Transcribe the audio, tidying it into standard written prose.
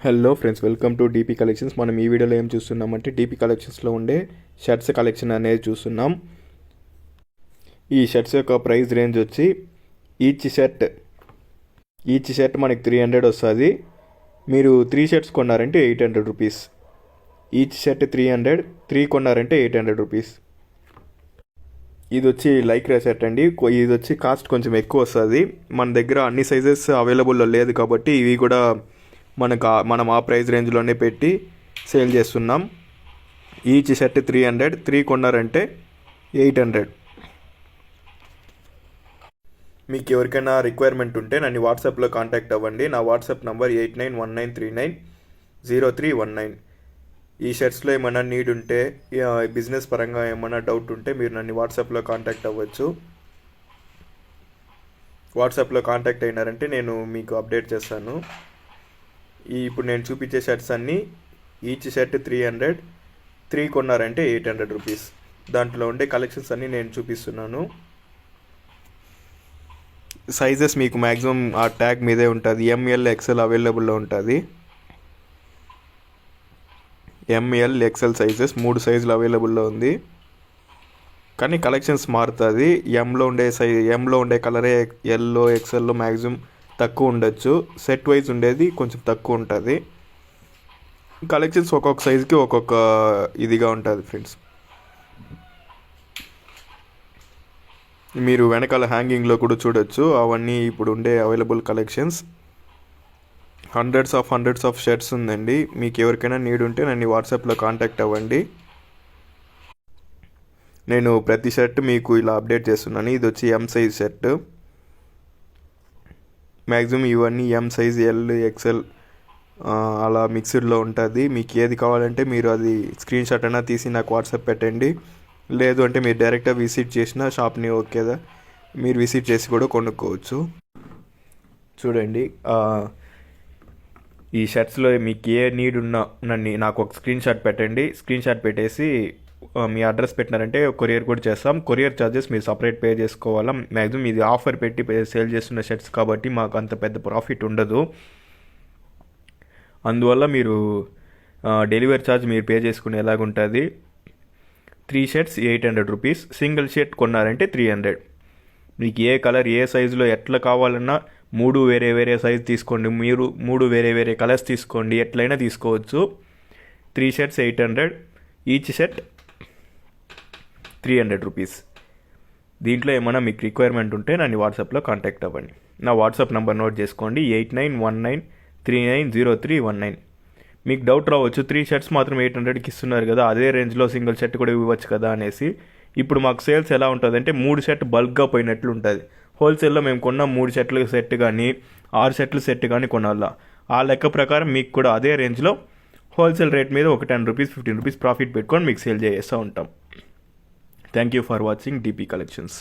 Hello friends, welcome to DP collections. మనం ఈ వీడియోలో ఏం చూస్తున్నామంటే డీపీ కలెక్షన్స్లో ఉండే షర్ట్స్ కలెక్షన్ అనేది చూస్తున్నాం. ఈ షర్ట్స్ యొక్క ప్రైస్ రేంజ్ వచ్చి ఈచ్ షర్ట్ మనకి 300 వస్తుంది. మీరు 3 షర్ట్స్ కొన్నారంటే 800 రూపీస్. ఈచ్ షర్ట్ 300, 3 కొన్నారంటే 800 రూపీస్. ఇది వచ్చి లైక్రా షర్ట్ అండి. ఇది వచ్చి కాస్ట్ కొంచెం ఎక్కువ వస్తుంది. మన దగ్గర అన్ని సైజెస్ అవైలబుల్లో లేదు కాబట్టి ఇవి కూడా మనం ఆ ప్రైస్ రేంజ్లోనే పెట్టి సేల్ చేస్తున్నాం. ఈచ్ షర్ట్ 300, 3 కొన్నారంటే 800. మీకు ఎవరికైనా రిక్వైర్మెంట్ ఉంటే నన్ను వాట్సాప్లో కాంటాక్ట్ అవ్వండి. నా వాట్సాప్ నంబర్ 8919390319. ఈ షర్ట్స్లో ఏమైనా నీడ్ ఉంటే, బిజినెస్ పరంగా ఏమైనా డౌట్ ఉంటే మీరు నన్ను వాట్సాప్లో కాంటాక్ట్ అవ్వచ్చు. వాట్సాప్లో కాంటాక్ట్ అయినారంటే నేను మీకు అప్డేట్ చేస్తాను. ఇప్పుడు నేను చూపించే షర్ట్స్ అన్నీ ఈచ్ షర్ట్ 300, 3 కొన్నారంటే 800 రూపీస్. దాంట్లో ఉండే కలెక్షన్స్ అన్నీ నేను చూపిస్తున్నాను. సైజెస్ మీకు మ్యాక్సిమం ఆ ట్యాగ్ మీదే ఉంటుంది. ఎంఎల్, ఎక్సెల్ అవైలబుల్లో ఉంటుంది. ఎంఎల్, ఎక్సెల్ సైజెస్ 3 సైజులు అవైలబుల్లో ఉంది. కానీ కలెక్షన్స్ మారుతుంది. ఎంలో ఉండే కలరే ఎల్లో, ఎక్సెల్లో మ్యాక్సిమం తక్కువ ఉండొచ్చు. సెట్ వైజ్ ఉండేది కొంచెం తక్కువ ఉంటుంది. కలెక్షన్స్ ఒక్కొక్క సైజుకి ఒక్కొక్క ఇదిగా ఉంటుంది ఫ్రెండ్స్. మీరు వెనకాల హ్యాంగింగ్లో కూడా చూడొచ్చు. అవన్నీ ఇప్పుడు ఉండే available collections. Hundreds of shirts ఉందండి. మీకు ఎవరికైనా నీడ్ ఉంటే నన్ను వాట్సాప్లో కాంటాక్ట్ అవ్వండి. నేను ప్రతి షర్ట్ మీకు ఇలా అప్డేట్ చేస్తున్నాను. ఇది వచ్చి ఎం సైజ్ షర్ట్. మ్యాక్సిమం ఇవన్నీ ఎం సైజ్, ఎల్, ఎక్సెల్ అలా మిక్స్డ్లో ఉంటుంది. మీకు ఏది కావాలంటే మీరు అది స్క్రీన్ షాట్ అయినా తీసి నాకు వాట్సాప్ పెట్టండి. లేదు అంటే మీరు డైరెక్ట్గా విజిట్ చేసిన షాప్ని ఓకేదా మీరు విజిట్ చేసి కూడా కొనుక్కోవచ్చు. చూడండి, ఈ షర్ట్స్లో మీకు ఏ నీడ్ ఉన్నా నాకు ఒక స్క్రీన్ షాట్ పెట్టండి. స్క్రీన్ షాట్ పెట్టేసి మీ అడ్రస్ పెట్టినారంటే కొరియర్ కూడా చేస్తాం. కొరియర్ ఛార్జెస్ మీరు సపరేట్ పే చేసుకోవాలా. మ్యాక్సిమం ఇది ఆఫర్ పెట్టి సేల్ చేస్తున్న షర్ట్స్ కాబట్టి మాకు అంత పెద్ద ప్రాఫిట్ ఉండదు. అందువల్ల మీరు డెలివరీ ఛార్జ్ మీరు పే చేసుకునేలాగుంటుంది. 3 షర్ట్స్ 800 రూపీస్. సింగిల్ షర్ట్ కొన్నారంటే 300. మీకు ఏ కలర్, ఏ సైజులో ఎట్లా కావాలన్నా 3 వేరే సైజు తీసుకోండి. మీరు 3 వేరే కలర్స్ తీసుకోండి. ఎట్లయినా తీసుకోవచ్చు. 3 షర్ట్స్ 800. Each shirt 300 rupees. దీంట్లో ఏమైనా మీకు రిక్వైర్మెంట్ ఉంటే నన్ను వాట్సాప్లో కాంటాక్ట్ అవ్వండి. నా వాట్సాప్ నెంబర్ నోట్ చేసుకోండి, 8919390319. మీకు డౌట్ రావచ్చు, 3 షర్ట్స్ మాత్రం 800కి ఇస్తున్నారు కదా, అదే రేంజ్లో సింగిల్ షర్ట్ కూడా ఇవ్వచ్చు కదా అనేసి. ఇప్పుడు మాకు సేల్స్ ఎలా ఉంటుందంటే 3 షర్ట్ బల్క్గా పోయినట్లు ఉంటుంది. హోల్సేల్లో మేము కొన్న 3 షర్ట్ల సెట్ కానీ 6 షర్ట్ల సెట్ కానీ కొనాలా. ఆ లెక్క ప్రకారం మీకు కూడా అదే రేంజ్లో హోల్సేల్ రేట్ మీద ఒక 10 రూపీస్ 15 రూపీస్ ప్రాఫిట్ పెట్టుకొని మీకు సేల్ చేస్తూ ఉంటాం. Thank you for watching DP collections.